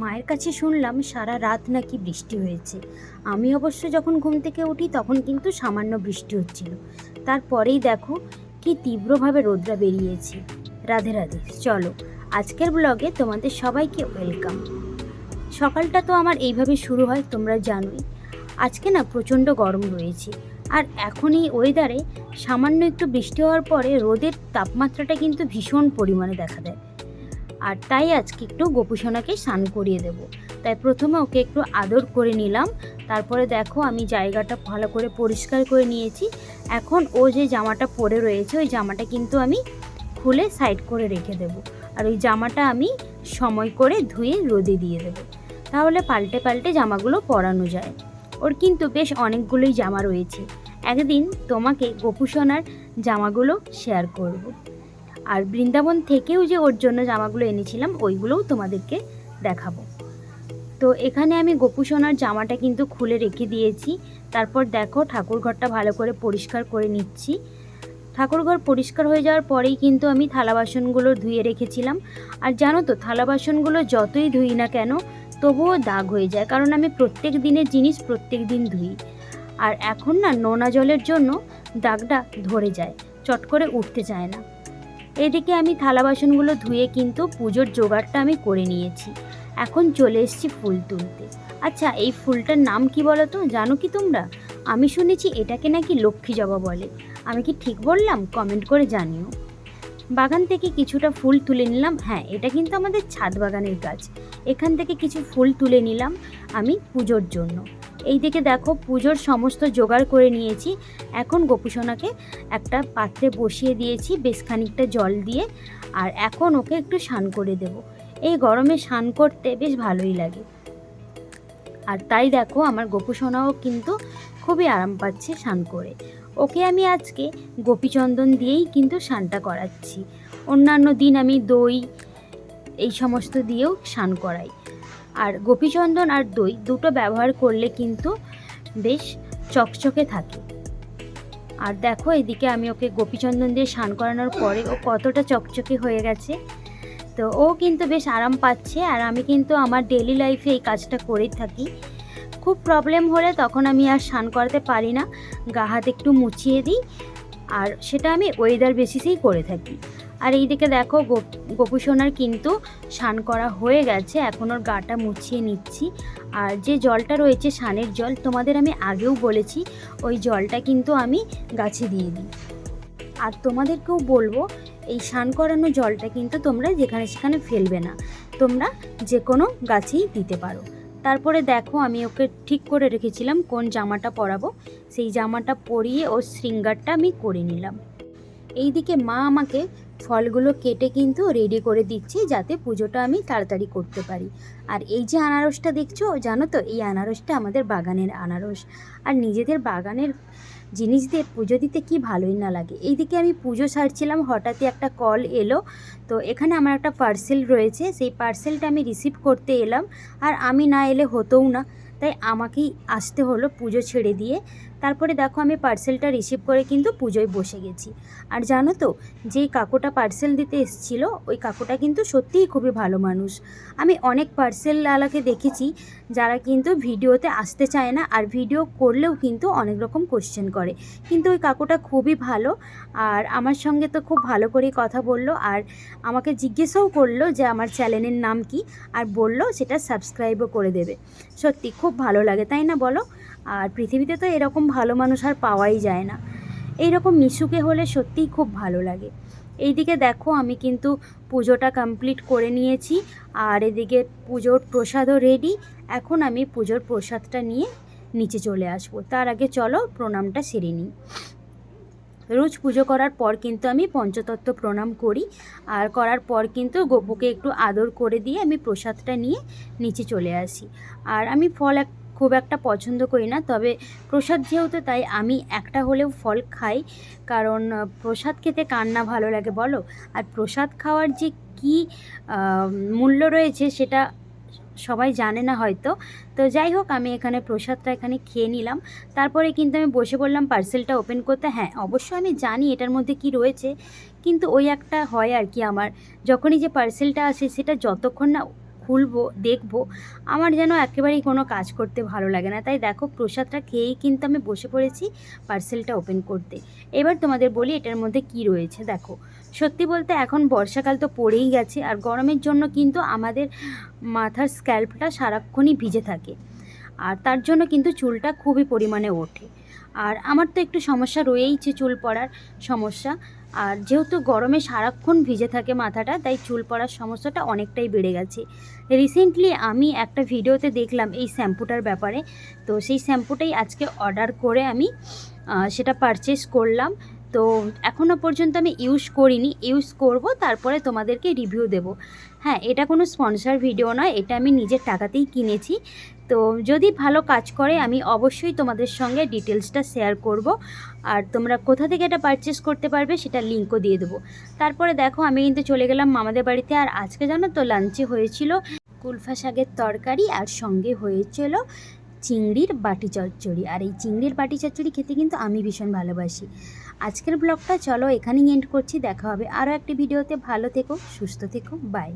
মায়ের কাছে শুনলাম সারা রাত নাকি বৃষ্টি হয়েছে। আমি অবশ্য যখন ঘুম থেকে উঠি তখন কিন্তু সামান্য বৃষ্টি হচ্ছিল। তারপরেই দেখো কি তীব্রভাবে রোদরা বেরিয়েছে। রাধে রাধে। চলো, আজকের ব্লগে তোমাদের সবাইকে ওয়েলকাম। সকালটা তো আমার এইভাবে শুরু হয়, তোমরা জানোই। আজকে না প্রচণ্ড গরম রয়েছে, আর এখন এই ওয়েদারে সামান্য একটু বৃষ্টি হওয়ার পরে রোদের তাপমাত্রাটা কিন্তু ভীষণ পরিমাণে দেখা দেয়। আর তাই আজকে একটু গোপুসোনাকে স্নান করিয়ে দেব। তাই প্রথমে ওকে একটু আদর করে নিলাম। তারপরে দেখো আমি জায়গাটা ভালো করে পরিষ্কার করে নিয়েছি। এখন ও যে জামাটা পরে রয়েছে ওই জামাটা কিন্তু আমি খুলে সাইড করে রেখে দেব। আর ওই জামাটা আমি সময় করে ধুয়ে রোদে দিয়ে দেব, তাহলে পাল্টে পাল্টে জামাগুলো পরানো যায়। ওর কিন্তু বেশ অনেকগুলোই জামা রয়েছে। একদিন তোমাকে গোপুসোনার জামাগুলো শেয়ার করব। আর বৃন্দাবন থেকেও যে ওর জন্য জামাগুলো এনেছিলাম ওইগুলোও তোমাদেরকে দেখাবো। তো এখানে আমি গোপুসোনার জামাটা কিন্তু খুলে রেখে দিয়েছি। তারপর দেখো ঠাকুরঘরটা ভালো করে পরিষ্কার করে নিচ্ছি। ঠাকুরঘর পরিষ্কার হয়ে যাওয়ার পরেই কিন্তু আমি থালা বাসনগুলো ধুয়ে রেখেছিলাম। আর জানো তো, থালা বাসনগুলো যতই ধুই না কেন তবুও দাগ হয়ে যায়, কারণ আমি প্রত্যেক দিনের জিনিস প্রত্যেক দিন ধুই। আর এখন না নোনা জলের জন্য দাগটা ধরে যায়, চট করে উঠতে চায় না। এদিকে আমি থালা বাসনগুলো ধুয়ে কিন্তু পুজোর জোগাড়টা আমি করে নিয়েছি। এখন চলে এসেছি ফুল তুলতে। আচ্ছা, এই ফুলটার নাম কি বলো তো? জানো কি তোমরা? আমি শুনেছি এটাকে নাকি লক্ষ্মী জবা বলে। আমি কি ঠিক বললাম? কমেন্ট করে জানিও। বাগান থেকে কিছুটা ফুল তুলে নিলাম। হ্যাঁ, এটা কিন্তু আমাদের ছাদ বাগানের গাছ। এখান থেকে কিছু ফুল তুলে নিলাম আমি পুজোর জন্য। এই দিকে দেখো পুজোর সমস্ত জোগাড় করে নিয়েছি। এখন গোপুসোনাকে একটা পাত্রে বসিয়ে দিয়েছি বেশ খানিকটা জল দিয়ে। আর এখন ওকে একটু স্নান করে দেব। এই গরমে স্নান করতে বেশ ভালোই লাগে। আর তাই দেখো আমার গোপুসোনাও কিন্তু খুবই আরাম পাচ্ছে স্নান করে। ওকে আমি আজকে গোপীচন্দন দিয়েই কিন্তু স্নানটা করাচ্ছি। অন্যান্য দিন আমি দই এই সমস্ত দিয়েও স্নান করাই। আর গোপীচন্দন আর দই দুটো ব্যবহার করলে কিন্তু বেশ চকচকে থাকে। আর দেখো এদিকে আমি ওকে গোপীচন্দন দিয়ে স্নান করানোর পরে ও কতটা চকচকে হয়ে গেছে। তো ও কিন্তু বেশ আরাম পাচ্ছে। আর আমি কিন্তু আমার ডেলি লাইফে এই কাজটা করেই থাকি। খুব প্রবলেম হলে তখন আমি আর স্নান করাতে পারি না, গা হাত একটু মুছিয়ে দিই। আর সেটা আমি ওয়েদার বেসিসেই করে থাকি। আর এইদিকে দেখো গোপুসোনার কিন্তু স্নান করা হয়ে গেছে। এখন ওর গাটা মুছিয়ে নিচ্ছি। আর যে জলটা রয়েছে স্নানের জল, তোমাদের আমি আগেও বলেছি ওই জলটা কিন্তু আমি গাছে দিয়ে দিই। আর তোমাদেরকেও বলবো এই স্নান করানো জলটা কিন্তু তোমরা যেখানে সেখানে ফেলবে না, তোমরা যে কোনো গাছেই দিতে পারো। তারপরে দেখো আমি ওকে ঠিক করে রেখেছিলাম কোন জামাটা পরাবো, সেই জামাটা পরিয়ে ওর শৃঙ্গারটা আমি করে নিলাম। এইদিকে মা আমাকে ফলগুলো কেটে কিন্তু রেডি করে দিচ্ছে যাতে পুজোটা আমি তাড়াতাড়ি করতে পারি। আর এই যে আনারসটা দেখছো, জানো তো এই আনারসটা আমাদের বাগানের আনারস। আর নিজেদের বাগানের জিনিস দিয়ে পুজো দিতে কি ভালোই না লাগে। এইদিকে আমি পুজো সারছিলাম, হঠাৎই একটা কল এলো। তো এখানে আমার একটা পার্সেল রয়েছে, সেই পার্সেলটা আমি রিসিভ করতে এলাম। আর আমি না এলে হতোও না, তাই আমাকেই আসতে হলো পুজো ছেড়ে দিয়ে। তারপরে দেখো আমি পার্সেলটা রিসিভ করে কিন্তু পুজোয় বসে গেছি। আর জানো তো, যেই কাকুটা পার্সেল দিতে এসেছিল ওই কাকুটা কিন্তু সত্যিই খুবই ভালো মানুষ। আমি অনেক পার্সেলওয়ালাকে দেখেছি যারা কিন্তু ভিডিওতে আসতে চায় না, আর ভিডিও করলেও কিন্তু অনেক রকম কোশ্চেন করে। কিন্তু ওই কাকুটা খুবই ভালো। আর আমার সঙ্গে তো খুব ভালো করেই কথা বললো। আর আমাকে জিজ্ঞেসও করলো যে আমার চ্যানেলের নাম কি, আর বললো সেটা সাবস্ক্রাইবও করে দেবে। সত্যি খুব ভালো লাগে, তাই না বলো? আর পৃথিবীতে তো এরকম ভালো মানুষ আর পাওয়াই যায় না। এইরকম মিশুকে হলে সত্যিই খুব ভালো লাগে। এইদিকে দেখো আমি কিন্তু পুজোটা কমপ্লিট করে নিয়েছি। আর এদিকে পুজোর প্রসাদও রেডি। এখন আমি পুজোর প্রসাদটা নিয়ে নিচে চলে আসবো। তার আগে চলো প্রণামটা সেরে নিই। রোজ পুজো করার পর কিন্তু আমি পঞ্চতত্ত্ব প্রণাম করি। আর করার পর কিন্তু গোপুকে একটু আদর করে দিয়ে আমি প্রসাদটা নিয়ে নিচে চলে আসি। আর আমি ফল খুব একটা পছন্দ করি না, তবে প্রসাদ যেহেতু তাই আমি একটা হলেও ফল খাই। কারণ প্রসাদ খেতে কার না ভালো লাগে বলো? আর প্রসাদ খাওয়ার যে কী মূল্য রয়েছে সেটা সবাই জানে না হয়তো। তো যাই হোক, আমি এখানে প্রসাদটা এখানে খেয়ে নিলাম। তারপরে কিন্তু আমি বসে পড়লাম পার্সেলটা ওপেন করতে। হ্যাঁ, অবশ্য আমি জানি এটার মধ্যে কি রয়েছে, কিন্তু ওই একটা হয় আর কি, আমার যখনই যে পার্সেলটা আসে সেটা যতক্ষণ না খুলবো দেখবো, আমার যেন একেবারেই কোনো কাজ করতে ভালো লাগে না। তাই দেখো প্রসাদটা খেয়েই কিন্তু আমি বসে পড়েছি পার্সেলটা ওপেন করতে। এবার তোমাদের বলি এটার মধ্যে কি রয়েছে। দেখো, সত্যি বলতে এখন বর্ষাকাল তো পড়েই গেছে, আর গরমের জন্য কিন্তু আমাদের মাথার স্ক্যাল্পটা সারাক্ষণই ভিজে থাকে, আর তার জন্য কিন্তু চুলটা খুবই পরিমাণে ওঠে। আর আমার তো একটু সমস্যা রয়েইছে, চুল পড়ার সমস্যা। আর যেহেতু গরমে সারাক্ষণ ভিজে থাকে মাথাটা, তাই চুল পড়ার সমস্যাটা অনেকটাই বেড়ে গেছে। রিসেন্টলি আমি একটা ভিডিওতে দেখলাম এই শ্যাম্পুটার ব্যাপারে, তো সেই শ্যাম্পুটাই আজকে অর্ডার করে আমি সেটা পারচেস করলাম। তো এখনও পর্যন্ত আমি ইউজ করিনি, ইউজ করব, তারপরে তোমাদেরকে রিভিউ দেব। হ্যাঁ, এটা কোনো স্পন্সর ভিডিও নয়, এটা আমি নিজের টাকাতেই কিনেছি। তো যদি ভালো কাজ করে আমি অবশ্যই তোমাদের সঙ্গে ডিটেলসটা শেয়ার করব, আর তোমরা কোথা থেকে এটা পারচেস করতে পারবে সেটা লিঙ্কও দিয়ে দেবো। তারপরে দেখো আমি কিন্তু চলে গেলাম মামাদের বাড়িতে। আর আজকে জানো তো লাঞ্চে হয়েছিল কুলফা শাকের তরকারি, আর সঙ্গে হয়েছিল চিংড়ির বাটি চচ্চড়ি। আর এই চিংড়ির বাটি চচ্চড়ি খেতে কিন্তু আমি ভীষণ ভালোবাসি। আজকের ব্লগটা চলো এখানেই এন্ড করছি, দেখা হবে আরও একটি ভিডিওতে। ভালো থেকো, সুস্থ থেকো, বাই।